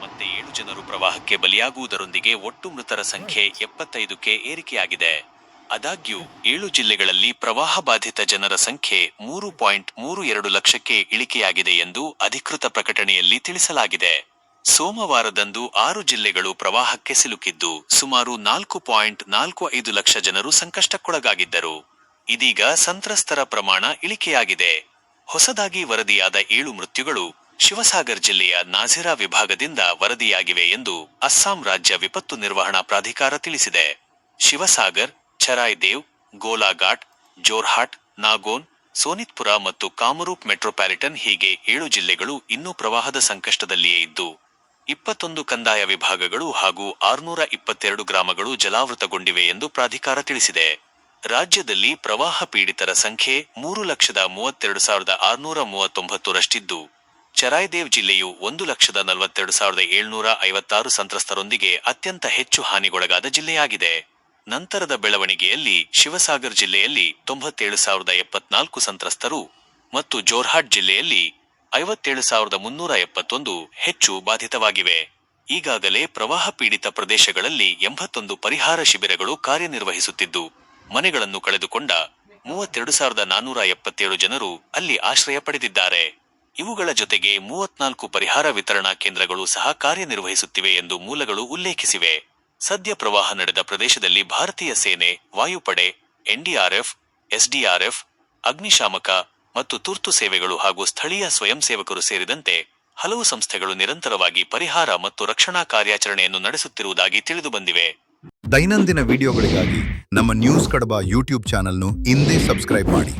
ಮತ್ತೆ 7 ಜನರು ಪ್ರವಾಹಕ್ಕೆ ಬಲಿಯಾಗುವುದರೊಂದಿಗೆ ಒಟ್ಟು ಮೃತರ ಸಂಖ್ಯೆ 75ಕ್ಕೆ ಏರಿಕೆಯಾಗಿದೆ. ಆದಾಗ್ಯೂ 7 ಜಿಲ್ಲೆಗಳಲ್ಲಿ ಪ್ರವಾಹ ಬಾಧಿತ ಜನರ ಸಂಖ್ಯೆ 3.32 ಲಕ್ಷಕ್ಕೆ ಇಳಿಕೆಯಾಗಿದೆ ಎಂದು ಅಧಿಕೃತ ಪ್ರಕಟಣೆಯಲ್ಲಿ ತಿಳಿಸಲಾಗಿದೆ. ಸೋಮವಾರದಂದು 6 ಜಿಲ್ಲೆಗಳು ಪ್ರವಾಹಕ್ಕೆ ಸಿಲುಕಿದ್ದು ಸುಮಾರು 4.45 ಲಕ್ಷ ಜನರು ಸಂಕಷ್ಟಕ್ಕೊಳಗಾಗಿದ್ದರು. ಇದೀಗ ಸಂತ್ರಸ್ತರ ಪ್ರಮಾಣ ಇಳಿಕೆಯಾಗಿದೆ. ಹೊಸದಾಗಿ ವರದಿಯಾದ 7 ಮೃತ್ಯುಗಳು ಶಿವಸಾಗರ್ ಜಿಲ್ಲೆಯ ನಾಝಿರಾ ವಿಭಾಗದಿಂದ ವರದಿಯಾಗಿವೆ ಎಂದು ಅಸ್ಸಾಂ ರಾಜ್ಯ ವಿಪತ್ತು ನಿರ್ವಹಣಾ ಪ್ರಾಧಿಕಾರ ತಿಳಿಸಿದೆ. ಶಿವಸಾಗರ್, ಚರಾಯ್ದೇವ್, ಗೋಲಾಘಾಟ್, ಜೋರ್ಹಾಟ್, ನಾಗೋನ್, ಸೋನಿತ್ಪುರ ಮತ್ತು ಕಾಮರೂಪ್ ಮೆಟ್ರೋಪಾಲಿಟನ್ ಹೀಗೆ 7 ಜಿಲ್ಲೆಗಳು ಇನ್ನೂ ಪ್ರವಾಹದ ಸಂಕಷ್ಟದಲ್ಲಿಯೇ ಇದ್ದು 21 ಕಂದಾಯ ವಿಭಾಗಗಳು ಹಾಗೂ 622 ಗ್ರಾಮಗಳು ಜಲಾವೃತಗೊಂಡಿವೆ ಎಂದು ಪ್ರಾಧಿಕಾರ ತಿಳಿಸಿದೆ. ರಾಜ್ಯದಲ್ಲಿ ಪ್ರವಾಹ ಪೀಡಿತರ ಸಂಖ್ಯೆ 3,32,639 ರಷ್ಟಿದ್ದು, ಚರಾಯ್ದೇವ್ ಜಿಲ್ಲೆಯು 1,42,756 ಸಂತ್ರಸ್ತರೊಂದಿಗೆ ಅತ್ಯಂತ ಹೆಚ್ಚು ಹಾನಿಗೊಳಗಾದ ಜಿಲ್ಲೆಯಾಗಿದೆ. ನಂತರದ ಬೆಳವಣಿಗೆಯಲ್ಲಿ ಶಿವಸಾಗರ್ ಜಿಲ್ಲೆಯಲ್ಲಿ 97,074 ಸಂತ್ರಸ್ತರು ಮತ್ತು ಜೋರ್ಹಾಟ್ ಜಿಲ್ಲೆಯಲ್ಲಿ 57,371 ಹೆಚ್ಚು ಬಾಧಿತವಾಗಿವೆ. ಈಗಾಗಲೇ ಪ್ರವಾಹ ಪೀಡಿತ ಪ್ರದೇಶಗಳಲ್ಲಿ 81 ಪರಿಹಾರ ಶಿಬಿರಗಳು ಕಾರ್ಯನಿರ್ವಹಿಸುತ್ತಿದ್ದು, ಮನೆಗಳನ್ನು ಕಳೆದುಕೊಂಡ 32,477 ಜನರು ಅಲ್ಲಿ ಆಶ್ರಯ ಪಡೆದಿದ್ದಾರೆ. ಇವುಗಳ ಜೊತೆಗೆ 34 ಪರಿಹಾರ ವಿತರಣಾ ಕೇಂದ್ರಗಳು ಸಹ ಕಾರ್ಯನಿರ್ವಹಿಸುತ್ತಿವೆ ಎಂದು ಮೂಲಗಳು ಉಲ್ಲೇಖಿಸಿವೆ. ಸದ್ಯ ಪ್ರವಾಹ ನಡೆದ ಪ್ರದೇಶದಲ್ಲಿ ಭಾರತೀಯ ಸೇನೆ, ವಾಯುಪಡೆ, ಎನ್ಡಿಆರ್ಎಫ್, ಎಸ್ಡಿಆರ್ಎಫ್, ಅಗ್ನಿಶಾಮಕ ಮತ್ತು ತುರ್ತು ಸೇವೆಗಳು ಹಾಗೂ ಸ್ಥಳೀಯ ಸ್ವಯಂ ಸೇವಕರು ಸೇರಿದಂತೆ ಹಲವು ಸಂಸ್ಥೆಗಳು ನಿರಂತರವಾಗಿ ಪರಿಹಾರ ಮತ್ತು ರಕ್ಷಣಾ ಕಾರ್ಯಾಚರಣೆಯನ್ನು ನಡೆಸುತ್ತಿರುವುದಾಗಿ ತಿಳಿದುಬಂದಿವೆ. ದೈನಂದಿನ ವಿಡಿಯೋಗಳಿಗಾಗಿ ನಮ್ಮ ನ್ಯೂಸ್ ಕಡಬ ಯೂಟ್ಯೂಬ್ ಚಾನೆಲ್ను ಇಂದೇ ಸಬ್ಸ್ಕ್ರೈಬ್ ಮಾಡಿ.